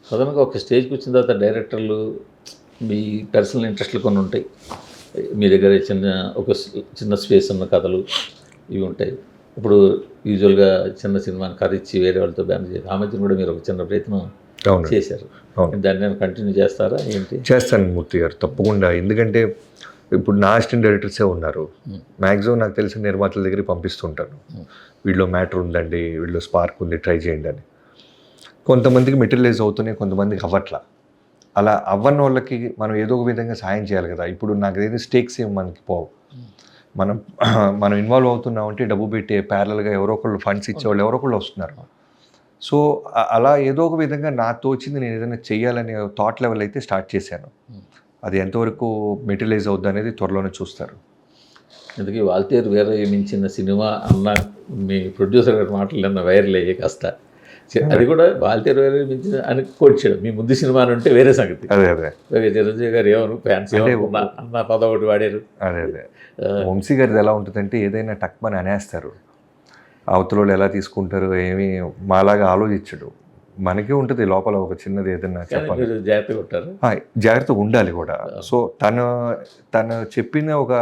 ప్రధానంగా ఒక స్టేజ్కి వచ్చిన తర్వాత డైరెక్టర్లు మీ పర్సనల్ ఇంట్రెస్ట్లు కొన్ని ఉంటాయి. మీ దగ్గర చిన్న స్పేస్ ఉన్న కథలు ఇవి ఉంటాయి. ఇప్పుడు యూజువల్గా చిన్న సినిమాని కథ ఇచ్చి వేరే వాళ్ళతో బ్యాన్ చేసి ఆ మధ్యన కూడా మీరు ఒక చిన్న ప్రయత్నం చేశారు. దాన్ని నేను కంటిన్యూ చేస్తారా ఏంటి? చేస్తాను మూర్తి గారు, తప్పకుండా. ఎందుకంటే ఇప్పుడు నా అసిస్టెంట్ డైరెక్టర్సే ఉన్నారు. మ్యాక్సిమం నాకు తెలిసిన నిర్మాతల దగ్గరికి పంపిస్తుంటాను. వీళ్ళలో మ్యాటర్ ఉందండి, వీళ్ళలో స్పార్క్ ఉంది, ట్రై చేయండి అని. కొంతమందికి మెటీరియలైజ్ అవుతున్నాయి, కొంతమందికి అవ్వట్లా. అలా అవ్వని వాళ్ళకి మనం ఏదో ఒక విధంగా సాయం చేయాలి కదా. ఇప్పుడు నాకు ఏదైతే స్టేక్స్ ఏమి మనకి పోవు. మనం ఇన్వాల్వ్ అవుతున్నామంటే డబ్బు పెట్టే ప్యారల్గా ఎవరో ఒకళ్ళు ఫండ్స్ ఇచ్చేవాళ్ళు ఎవరో ఒకళ్ళు వస్తున్నారు. సో అలా ఏదో ఒక విధంగా నా తోచింది నేను ఏదైనా చెయ్యాలనే థాట్ లెవెల్ అయితే స్టార్ట్ చేశాను. అది ఎంతవరకు మెటీరియలైజ్ అవుద్ది అనేది త్వరలోనే చూస్తారు. అందుకే వాల్తేరు వేరే మించిన సినిమా అన్న మీ ప్రొడ్యూసర్ గారి మాటలు అన్న వైరల్ అయ్యే కాస్త అది కూడా వాల్తేరు వేరే మించిన అని కోడ్చాడు. మీ ముందు సినిమా అంటే వేరే సంగతి. అదే చిరంజీవి గారు ఏమను ఫ్యాన్స్ అన్న పదం ఒకటి వాడారు. అదే వంశీ గారిది ఎలా ఉంటుందంటే ఏదైనా టక్మని అనేస్తారు, అవతల ఎలా తీసుకుంటారు ఏమి మాలాగా ఆలోచించడు. మనకే ఉంటుంది లోపల ఒక చిన్నది ఏదైనా చెప్పాలి, జాగ్రత్తగా ఉంటారు, జాగ్రత్తగా ఉండాలి కూడా. సో తను చెప్పిన ఒక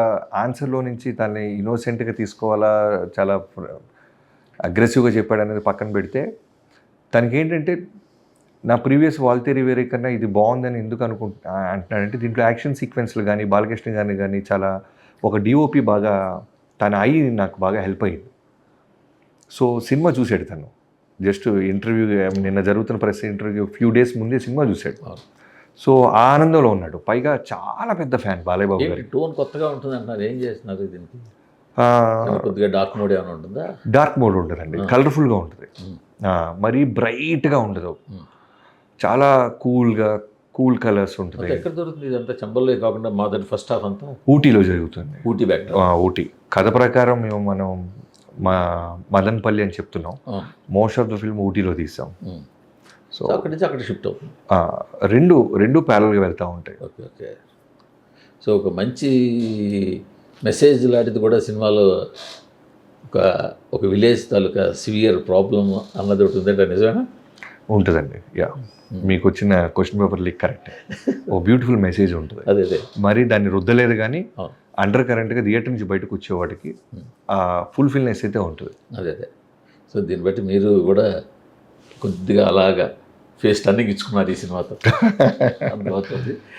ఆన్సర్లో నుంచి తనని ఇన్నోసెంట్గా తీసుకోవాలా, చాలా అగ్రెసివ్గా చెప్పాడు అనేది పక్కన పెడితే, తనకేంటంటే నా ప్రీవియస్ వాల్తేరి వేరే కన్నా ఇది బాగుందని ఎందుకు అంటున్నాడంటే దీంట్లో యాక్షన్ సీక్వెన్స్లు కానీ బాలకృష్ణ గారిని కానీ చాలా ఒక డిఓపి బాగా తన అయి నాకు బాగా హెల్ప్ అయ్యింది. సో సినిమా చూశాడు తను, జస్ట్ ఇంటర్వ్యూ నిన్న జరుగుతున్న ప్రెస్ ఇంటర్వ్యూ ఫ్యూ డేస్ ముందే సినిమా చూశాడు. సో ఆ ఆనందంలో ఉన్నాడు. పైగా చాలా పెద్ద ఫ్యాన్ బాలయ్య బాబు గారి. టోన్ కొత్తగా ఉంటుంది అంటున్నారు, ఏం చేస్తున్నారు దీనికి? కొద్దిగా డార్క్ మోడ్ ఏమైనా ఉంటుందా? డార్క్ మోడ్ ఉంటుందండి, కలర్ఫుల్గా ఉంటుంది, మరీ బ్రైట్గా ఉండదు, చాలా కూల్ కలర్స్ ఉంటుంది. ఎక్కడ దొరుకుతుంది ఇదంతా? చంబల్లో కాకుండా మొదటి ఫస్ట్ హాఫ్ అంతా ఊటీలో జరుగుతుంది. ఊటీ కథ ప్రకారం మనం మదన్పల్లి అని చెప్తున్నాం. మోస్ట్ ఆఫ్ ద ఫిల్మ్ ఊటీలో తీసాం. సో అక్కడి నుంచి అక్కడ షిఫ్ట్ అవుతుంది. రెండు ప్యారల్గా వెళ్తూ ఉంటాయి. ఓకే. సో ఒక మంచి మెసేజ్ లాంటిది కూడా సినిమాలో ఒక విలేజ్ తాలూకా సివియర్ ప్రాబ్లం అన్నది ఒకటి ఉందంటే నిజమేనా? ఉంటుందండి. మీకు వచ్చిన క్వశ్చన్ పేపర్ లీక్ కరెక్ట్. ఓ బ్యూటిఫుల్ మెసేజ్ ఉంటుంది. అదే మరి దాన్ని రుద్దలేదు కానీ అండర్ కరెంట్గా థియేటర్ నుంచి బయటకు వచ్చేవాడికి ఫుల్ఫిల్నెస్ అయితే ఉంటుంది. అదే సో దీన్ని బట్టి మీరు కూడా కొద్దిగా అలాగా ఫేస్ టర్నింగ్ ఇచ్చుకున్నారు ఈ సినిమాతో. అందుబాటులో